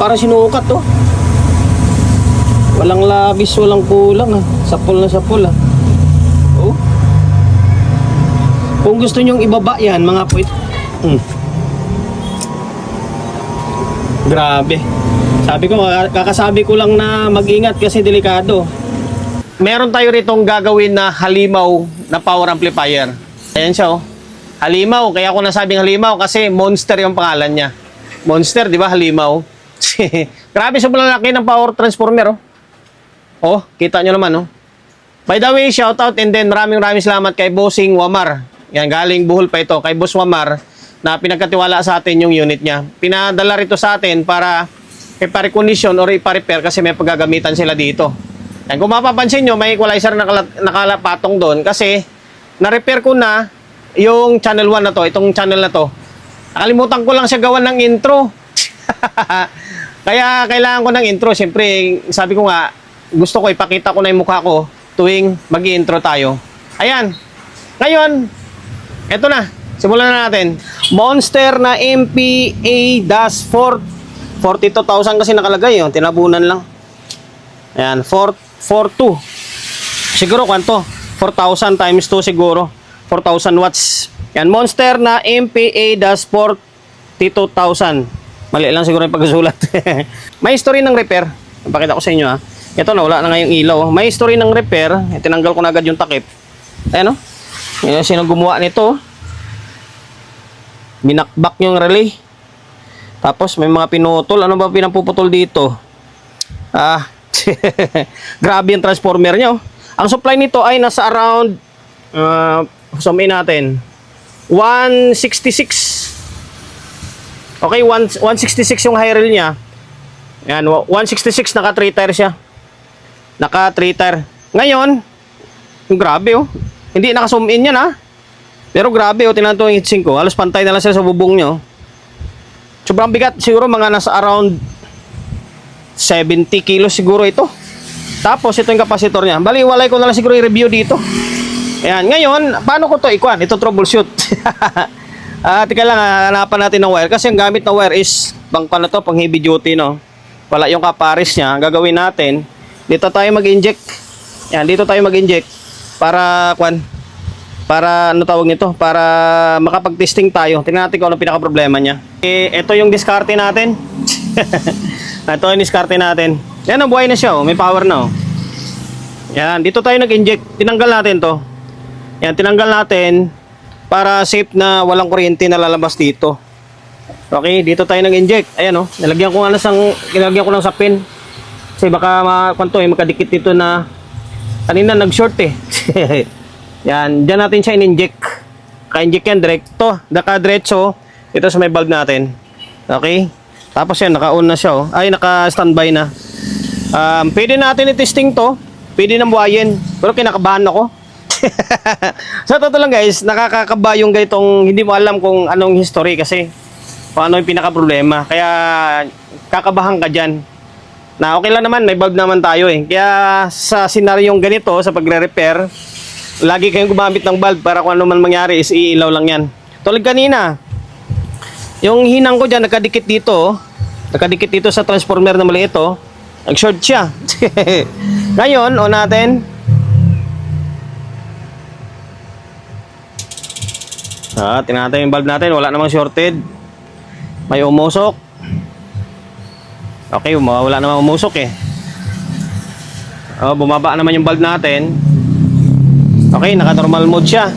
Para sinukat to. Walang labis, walang kulang ah. Sapol na sapol ah. Oh. Kung gusto nyong ibaba yan mga puwit. Grabe. Sabi ko, kakasabi ko lang na mag-ingat kasi delikado. Meron tayo ritong gagawin na halimaw na power amplifier. Ayan siya oh. Halimaw, kaya ako nasabing halimaw kasi Monster yung pangalan niya. Monster, di ba? Halimaw. Grabe, sobrang laki ng power transformer oh. Oh, kita nyo naman oh. By the way, shout out and then maraming salamat kay Bossing Wamar. Yan, galing Bohol pa ito. Kay Boss Wamar na pinagkatiwala sa atin yung unit niya. Pinadala rito sa atin para ipa-recondition or ipa-repair kasi may paggagamitan sila dito. Yan, kung mapapansin nyo, may equalizer na nakalapatong doon kasi na-repair ko na yung channel 1 na to, itong channel na to. Nakalimutan ko lang siya gawan ng intro. Kaya kailangan ko ng intro. Siyempre, sabi ko nga, gusto ko ipakita ko na yung mukha ko tuwing mag-intro tayo. Ayan. Ngayon, eto na. Simulan na natin. Monster na MPA-4 42,000 kasi nakalagay yun. Tinabunan lang. Ayan, 442. Siguro kwanto? 4,000 times 2 siguro. 4,000 watts. Yan, Monster na MPA-4 42,000. Mali lang siguro yung pagsusulat. May history ng repair. Ipakita ko sa inyo ha. Ito na, wala na nga yung ilaw. May history ng repair. Tinanggal ko na agad yung takip. Ayan o. Yan, sino gumawa nito. Binakbak yung relay. Tapos may mga pinutol. Ano ba pinapuputol dito? Grabe yung transformer niya oh. Ang supply nito ay nasa around sumin natin 166. Okay, 166 yung high rail niya. Yan, 166 naka 3 tire siya. Naka 3 tire. Ngayon, grabe oh. Hindi naka-zoom in yan ha. Pero grabe oh, tingnan to yung heatsink ko. Halos pantay na lang sila sa bubong nyo. Sobrang bigat, siguro mga nasa around 70 kilos siguro ito. Tapos ito yung kapasitor niya. Baliwalay ko na lang siguro i-review dito. Ayan, ngayon, paano ko to ikuan? Ito troubleshoot. Tika lang, hanapan natin ng wire. Kasi ang gamit na wire is, pang heavy duty, no? Wala yung kapares niya. Ang gagawin natin, dito tayo mag-inject. Ayan, dito tayo mag-inject. Para, para, ano tawag nito? Para makapag-testing tayo. Tingnan natin kung ano pinaka-problema niya. Ito yung diskarte natin. Ito yung diskarte natin. Yan, buhay na siya, oh. May power na, oh. Yan, dito tayo nag-inject. Tinanggal natin to. Yan, tinanggal natin para safe na walang kuryente na lalabas dito. Okay, dito tayo nag-inject. Ayan oh, nilagyan ko ng sapin. Kasi baka makadikit dito na kanina nag-short eh. Yan, diyan natin siya in-inject. Ka-inject yan direkto, naka-diretso ito sa may bulb natin. Okay? Tapos yan, naka-on na siya oh. Ay, naka-standby na. Pwede natin i-testing to. Pwede nang buhayin. Pero kinakabahan ako. Sa totoo lang guys, nakakakaba yung ganitong hindi mo alam kung anong history kasi kung ano yung pinaka-problema. Kaya kakabahan ka dyan. Na okay lang naman, may bulb naman tayo eh. Kaya sa senaryong ganito, sa pagre-repair, lagi kayong gumamit ng bulb para kung ano man mangyari is iilaw lang yan. Tulad kanina, yung hinang ko dyan, nakadikit dito. Nakadikit dito sa transformer na maliit oh. Nag-short siya. Ngayon, on natin. Tingnan natin yung bulb natin. Wala namang shorted. May umusok. Okay, wala namang umusok eh. Bumaba naman yung bulb natin. Okay, naka-normal mode siya.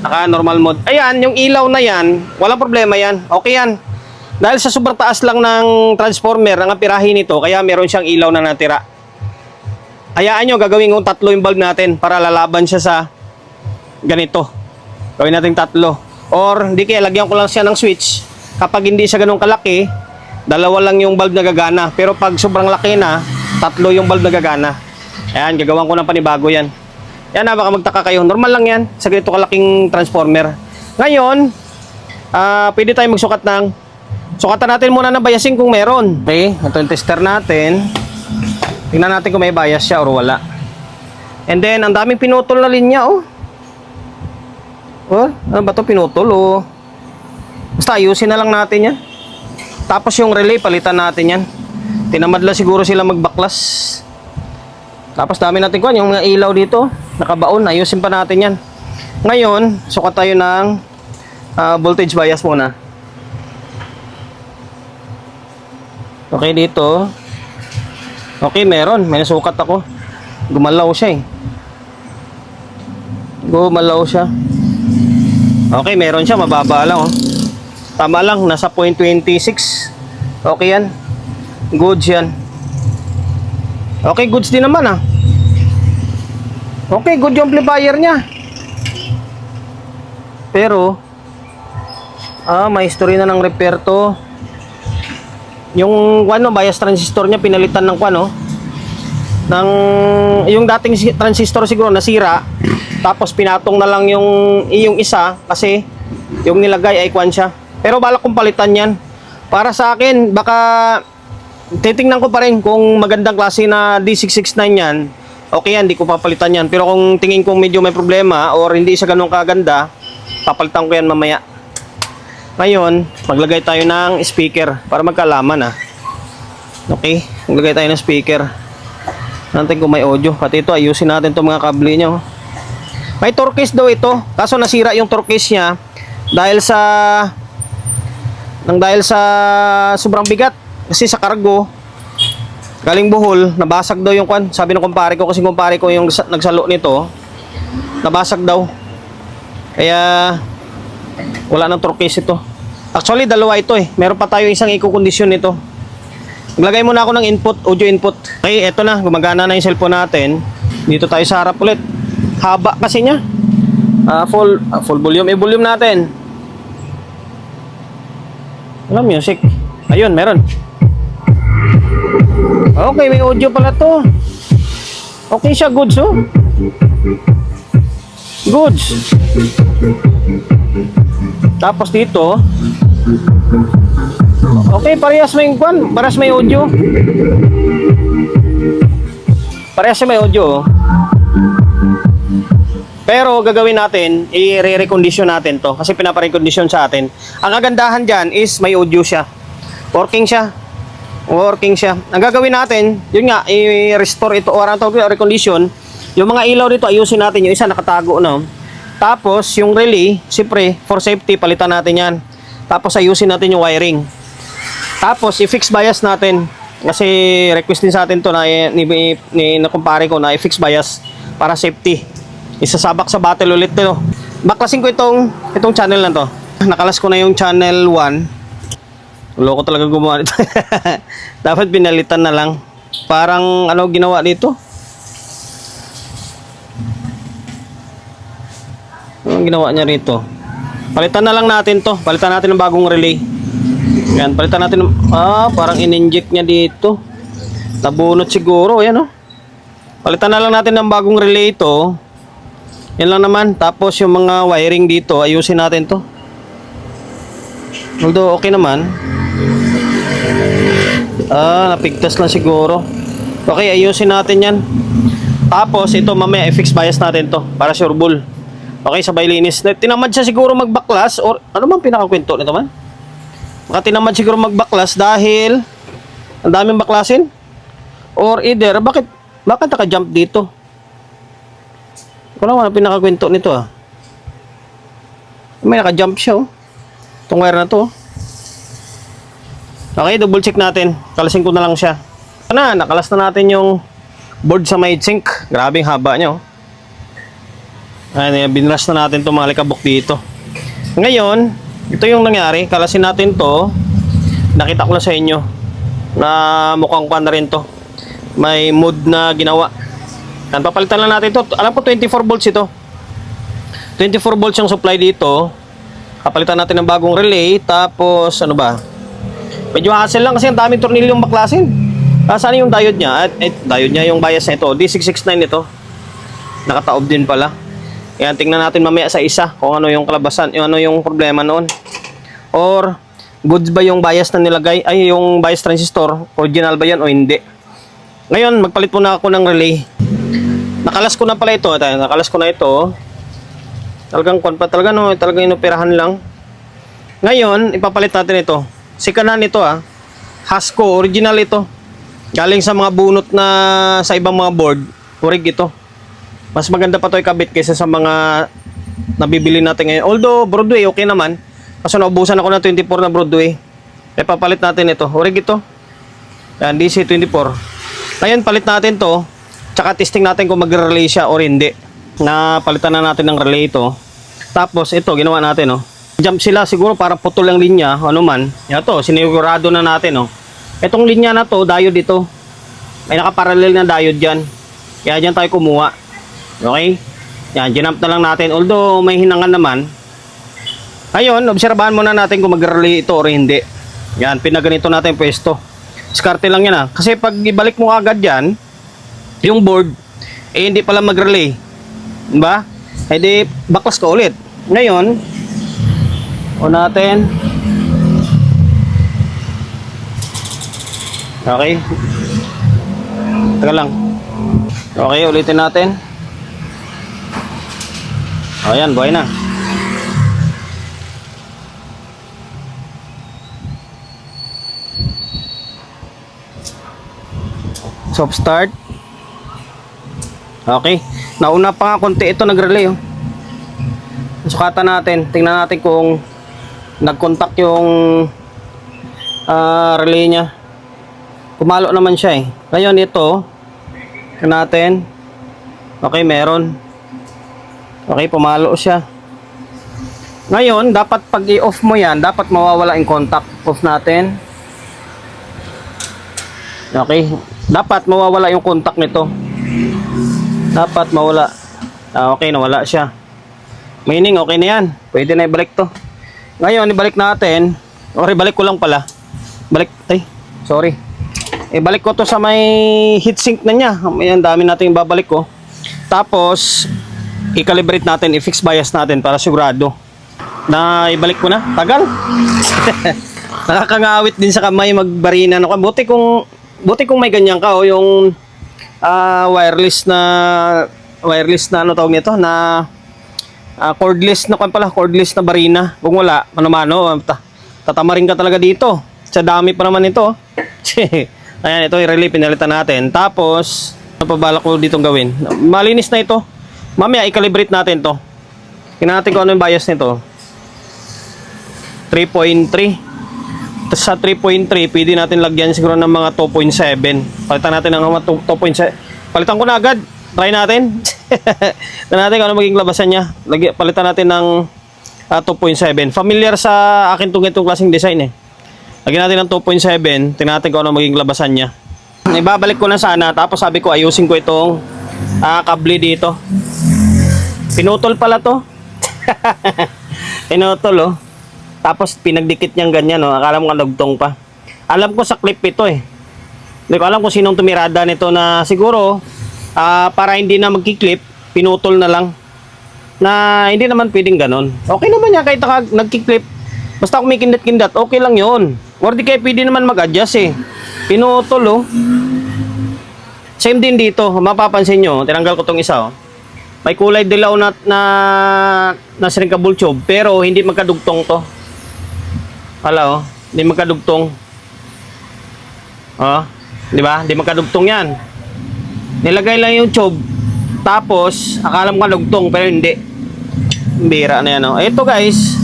Naka-normal mode. Ayan, yung ilaw na yan, walang problema yan. Okay yan. Dahil sa sobrang taas lang ng transformer, ang apirahin nito, kaya meron siyang ilaw na natira. Hayaan nyo, gagawin kong 3 yung bulb natin para lalaban siya sa ganito. Gawin natin 3. Or, hindi kaya, lagyan ko lang siya ng switch. Kapag hindi siya ganun kalaki, 2 lang yung bulb na gagana. Pero pag sobrang laki na, 3 yung bulb na gagana. Ayan, gagawin ko ng panibago yan. Yan na, baka magtaka kayo. Normal lang yan sa ganito kalaking transformer. Ngayon, pwede tayo magsukat ng sukatan natin muna ng biasing kung meron. Okay, ito yung tester natin. Tingnan natin kung may bias siya or wala. And then, ang daming pinutol na linya, oh. Oh, ano ba ito pinutol, oh. Basta ayusin na lang natin yan. Tapos yung relay, palitan natin yan. Tinamad lang siguro sila magbaklas. Tapos dami natin kuhan, yung mga ilaw dito, nakabaon, ayusin pa natin yan. Ngayon, sukat tayo ng voltage bias muna. Okay, dito. Okay, meron. May nasukat ako. Gumalaw siya eh. Gumalaw siya. Okay, meron siya. Mababa lang oh. Tama lang. Nasa 0.26. Okay yan. Goods yan. Okay, goods din naman ah. Okay, good yung amplifier niya. Pero may history na ng repair to. Yung bias transistor niya pinalitan ng ng yung dating transistor siguro nasira. Tapos pinatong na lang yung isa kasi yung nilagay ay siya. Pero balak kong palitan yan. Para sa akin, baka titingnan ko pa rin kung magandang klase na D669 yan. Okay yan, di ko papalitan yan. Pero kung tingin kong medyo may problema or hindi siya ganun kaganda, papalitan ko yan mamaya. Ngayon, maglagay tayo ng speaker para magkalaman ah. Okay, maglagay tayo ng speaker. Natin kung may audio. Pati ito, ayusin natin itong mga kable niya oh. May torque daw ito. Kaso nasira yung torque niya dahil sa sobrang bigat. Kasi sa cargo, galing Bohol, nabasag daw yung sabi ng kumpare ko, kasi kumpare ko yung nagsalo nito, nabasag daw. Kaya wala nang torque ito. Actually, dalawa ito eh. Meron pa tayo isang eco-condition nito. Maglagay muna ako ng input, audio input. Okay, eto na. Gumagana na yung cellphone natin. Dito tayo sa harap ulit. Haba kasi niya. Full volume. I-volume natin. Wala music. Ayun, meron. Okay, may audio pala to. Okay siya, goods oh. Goods. Tapos dito, okay, parehas may parehas may audio. Parehas may audio. Pero gagawin natin, i-re-recondition natin to kasi pinapa-recondition sa atin. Ang kagandahan diyan is may audio siya. Working siya. Ang gagawin natin, yun nga, i-restore ito or recondition. Yung mga ilaw dito, ayusin natin. Yung isa nakatago na. Tapos, yung relay, siyempre, for safety, palitan natin yan. Tapos, ayusin natin yung wiring. Tapos, i-fix bias natin. Kasi, request din sa atin to na nakumpare ko na i-fix bias para safety. Isasabak sa battle ulit to. Baklasin ko itong channel na to. Nakalas ko na yung channel 1. Loko talaga gumawa nito. Dapat pinalitan na lang. Parang, ginawa dito? Anong ginawa niya rito? Palitan na lang natin to. Palitan natin ng bagong relay. Yan, palitan natin. Parang in-inject niya dito. Nabunot siguro. Yan Palitan na lang natin ng bagong relay ito. Yan lang naman. Tapos yung mga wiring dito, ayusin natin to. Although okay naman. Napigtas lang siguro. Okay, ayusin natin yan. Tapos ito mamaya i-fix bias natin to para sure bull. Okay, sabay linis. Tinamad siya siguro magbaklas or ano bang pinakakwento nito man? Baka tinamad siguro magbaklas dahil ang daming baklasin. Or either, bakit naka-jump dito? Wala ang pinakakwento nito ah. May naka-jump siya oh. Itong wire na to. Okay, double check natin. Kalasin ko na lang siya. Nakalas na natin yung board sa may sink. Grabing haba niya oh. Ayan, binrush na natin itong mga likabok dito. Ngayon, ito yung nangyari. Kalasin natin to. Nakita ko na sa inyo na mukhang pa na rin to. May mood na ginawa. Yan, papalitan lang natin to. Alam ko 24 volts ito. 24 volts yung supply dito. Kapalitan natin ng bagong relay. Tapos, ano ba? Medyo hassle lang kasi ang daming tornilyong baklasin. Saan yung diode niya? Diode niya yung bias na ito. D669 ito. Nakataob din pala. Yan, tingnan natin mamaya sa isa kung ano yung kalabasan, ano yung problema noon. Or, goods ba yung bias na nilagay? Ay, yung bias transistor, original ba yan o hindi? Ngayon, magpalit muna ako ng relay. Nakalas ko na pala ito. Nakalas ko na ito. Talagang inoperahan lang. Ngayon, ipapalit natin ito. Sikanan ito Hasco, original ito. Galing sa mga bunot na sa ibang mga board. Orig ito. Mas maganda pa to ikabit kaysa sa mga nabibili natin ngayon. Although Broadway okay naman. Kasi naubusan ako ng 24 na Broadway. Kaya papalit natin ito. Orig ito. Yan, DC24. Ngayon palit natin to. Tsaka testing natin kung mag-relay siya or hindi. Napalitan na natin ng relay ito. Tapos ito ginawa natin jump sila siguro para putol ang linya, ano man. Ito, sinigurado na natin Itong linya na to, diode ito. May nakaparallel na diode dyan. Kaya dyan tayo kumuha. Okay? Yan, ginamp na lang natin. Although may hinangan naman. Ngayon, obserbahan muna natin kung mag-relay ito or hindi. Yan, pinaganito natin pwesto. Diskarte lang yan Kasi pag ibalik mo agad yan, yung board, hindi pala mag-relay. Diba? Di baklas ka ulit. Ngayon, on natin. Okay. Teka lang. Okay, ulitin natin. Ayan, buhay na. Soft start. Okay. Nauna pa nga konti ito nag-relay Sukatan natin. Tingnan natin kung nag-contact yung relay niya. Pumalo naman siya Ngayon ito natin. Okay, meron. Okay, pumalo siya. Ngayon, dapat pag i-off mo yan, dapat mawawala yung contact. Off natin. Okay. Dapat mawawala yung contact nito. Dapat mawala. Okay, nawala siya. Meaning, okay na yan. Pwede na ibalik to. Ngayon, ibalik natin. Or ibalik ko lang pala. Sorry. Ibalik ko to sa may heatsink na niya. Ayan, dami natin babalik ko. Tapos, i-calibrate natin, i-fix bias natin para sigurado. Na ibalik ko na. Tagal. Nakakangawit din sa kamay magbarina. Buti kung may ganyan ka yung wireless na ano tawag nito na cordless na barina. Kung wala, mano-mano, tatamarin ka talaga dito. Sa dami pa naman ito. Ayan, ito i-relay, pinalitan natin. Tapos, ano pa balak ko ditong gawin? Malinis na ito. Mamaya, i-calibrate natin to. Tingnan natin kung ano yung bias nito. 3.3. Tapos sa 3.3, pwede natin lagyan siguro ng mga 2.7. Palitan natin ng mga 2.7. Palitan ko na agad. Try natin. Tingnan natin kung ano magiging labasan niya. Palitan natin ng 2.7. Familiar sa akin itong klaseng design Lagyan natin ng 2.7. Tingnan natin kung ano magiging labasan niya. Ibabalik ko na sana. Tapos sabi ko ayusin ko itong kable dito. Pinutol pala to. Pinutol Tapos pinagdikit niyang ganyan Akala mo nga dugtong pa. Alam ko sa clip ito Hindi ko alam kung sinong tumirada nito na siguro para hindi na magki-clip, pinutol na lang. Na hindi naman pwedeng ganon. Okay naman yan kahit nagki-clip. Basta kumikindat-kindat, okay lang yun. Or di kaya pwede naman mag-adjust Pinutol Same din dito, mapapansin nyo, tinanggal ko tong isa May kulay dilaw na shrinkable tube, pero hindi magkadugtong to. Hala hindi magkadugtong. Di ba? Hindi magkadugtong yan. Nilagay lang yung tube, tapos akala mo dugtong, pero hindi. Bira na yan Ito guys,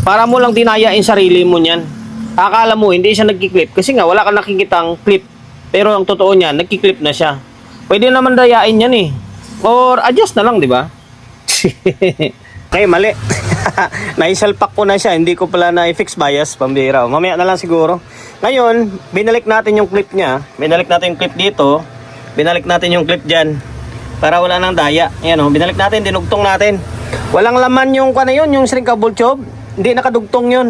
para mo lang dinayain sarili mo niyan. Akala mo hindi siya nagki-clip kasi nga wala kang nakikitang clip. Pero ang totoo niyan, nagki-clip na siya. Pwede naman dayain yan Or adjust na lang, di ba? Okay, mali. Naisalpak ko na siya, hindi ko pala na-fix bias, pambira. Mamaya na lang siguro. Ngayon, binalik natin yung clip niya. Binalik natin yung clip dito. Binalik natin yung clip diyan. Para wala nang daya. Ayan binalik natin, dinugtong natin. Walang laman yung yung shrinkable tube. Hindi nakadugtong yun.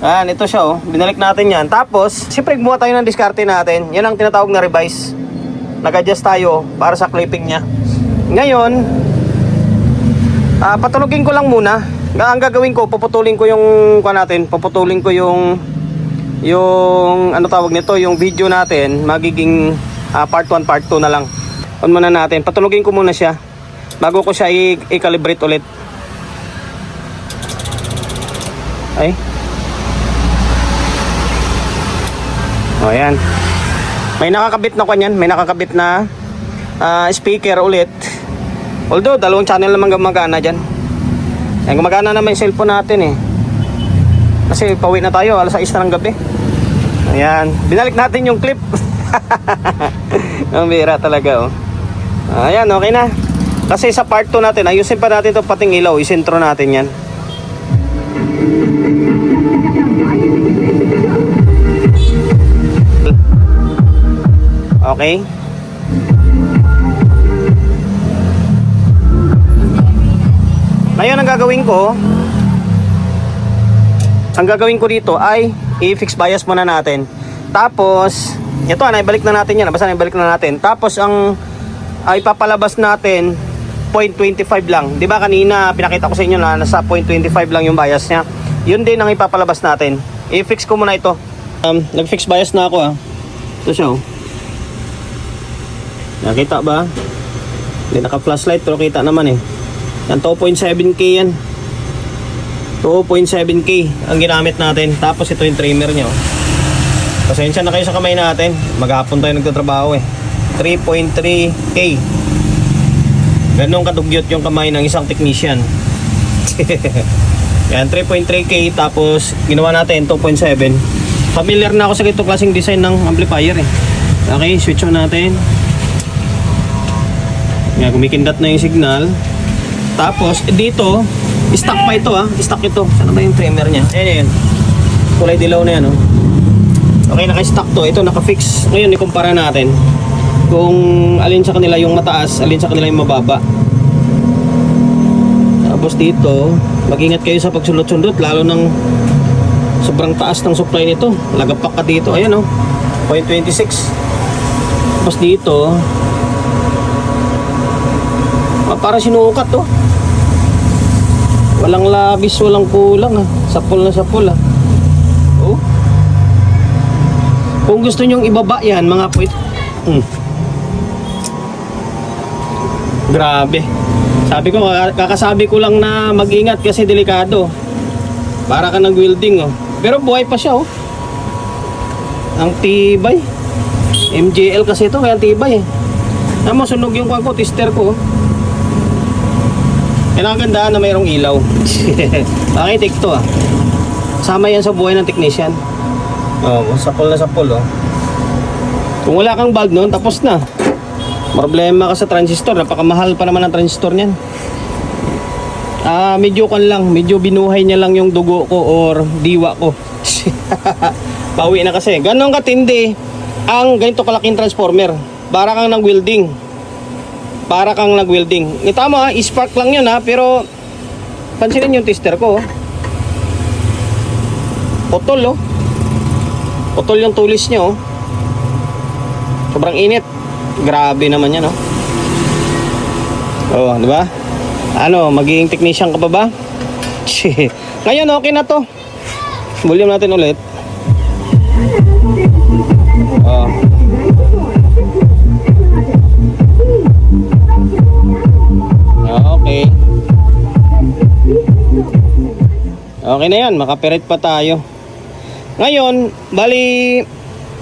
Ito siya binalik natin yan. Tapos, siyempre gumawa tayo ng diskarte natin. Yan ang tinatawag na revise. Nag-adjust tayo para sa clipping niya. Ngayon, patulugin ko lang muna. Ang gagawin ko, puputulin ko yung puputulin ko yung ano tawag nito, yung video natin, magiging part 1, part 2 na lang. On muna natin. Patulugin ko muna siya bago ko siya i-calibrate ulit. O, ayan. May nakakabit na kanyan. May nakakabit na speaker ulit. Although, dalawang channel naman gumagana dyan. Ayan, gumagana naman yung cellphone natin eh. Kasi pauwi na tayo, alas 6 na ng gabi. Ayan, binalik natin yung clip. Ang bira talaga oh. Ayan, okay na. Kasi sa part 2 natin, ayusin pa natin ito pating ilaw. Isintro natin yan. Okay. Ngayon ang gagawin ko dito ay i-fix bias muna natin. Tapos ito naibalik na natin yan. Basta naibalik na natin. Tapos ang ipapalabas natin 0.25 lang. Di ba kanina pinakita ko sa inyo na nasa 0.25 lang yung bias niya. Yun din ang ipapalabas natin. I-fix ko muna ito. Nag-fix bias na ako ah. Ito siya oh. Nakita ba? Hindi naka-flashlight pero kita naman eh. Yan 2.7K yan. 2.7K ang ginamit natin. Tapos ito yung trimmer nyo. Pasensya na kayo sa kamay natin. Maghapon tayo nagtatrabaho eh. 3.3K. Ganun kadugyot yung kamay ng isang technician. Yan 3.3K. Tapos ginawa natin 2.7. Familiar na ako sa ganitong klaseng design ng amplifier eh. Okay, switch on natin. Yan, kumikindat na yung signal. Tapos dito stock pa ito ah. Stock ito. Saan ba yung trimmer niya? Ayan. Kulay dilaw na yan oh. Okay, naka-stock to. Ito naka-fix. Ngayon ikumpara natin kung alin sa kanila yung mataas, alin sa kanila yung mababa. Tapos dito, mag-ingat kayo sa pagsulot-sundot lalo ng sobrang taas ng supply nito. Lagapak ka dito. Ayan oh. 0.26. Tapos dito para sinukat to. Walang labis, walang kulang ah. Sapul na sapul ah. Oh. Kung gusto nyong ibaba yan mga puwit. Grabe. Sabi ko, kakasabi ko lang na mag-ingat kasi delikado. Para ka nag-welding oh. Pero buhay pa siya oh. Ang tibay. MJL kasi ito, kaya tibay eh. Naman sunog yung ko, tester ko oh. Yan ang ganda na mayroong ilaw. Okay, take to ah. Sama yan sa buhay ng technician. Oh, sapol na sapol oh. Kung wala kang bulb noon, tapos na. Problema ka sa transistor. Napakamahal pa naman ang transistor niyan. Medyo kan lang, medyo binuhay niya lang yung dugo ko or diwa ko. Pauwi na kasi. Ganon katindi ang ganito kalaking transformer. Para kang nag-welding. Para kang nag-welding. Tama, spark lang yun ha. Pero pansinin yung tester ko. Putol oh. Putol yung tulis niya oh. Sobrang init. Grabe naman yan oh. Oh, di ba? Ano, magiging technician ka pa ba? Ngayon okay na to. Volume natin ulit. Oh. Okay. Okay na yan, makapirit pa tayo. Ngayon, bali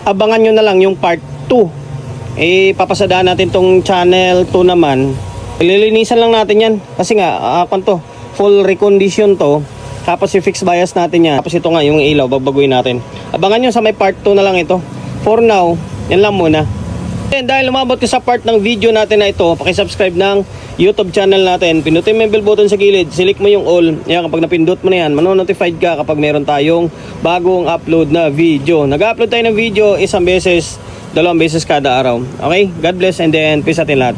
abangan nyo na lang yung part 2. Papasadaan natin tong channel 2 naman. Ililinisan lang natin yan. Kasi nga, full recondition to. Tapos i-fix bias natin yan. Tapos ito nga, yung ilaw, babaguhin natin. Abangan nyo sa may part 2 na lang ito. For now, yan lang muna. And dahil lumabot ka sa part ng video natin na ito, pakisubscribe ng YouTube channel natin. Pindutin mo yung bell button sa gilid. Select mo yung all. Yan, kapag napindot mo na yan, manonotified ka kapag meron tayong bagong upload na video. Nag-upload tayo ng video isang beses, 2 beses kada araw. Okay? God bless and then peace atin lahat.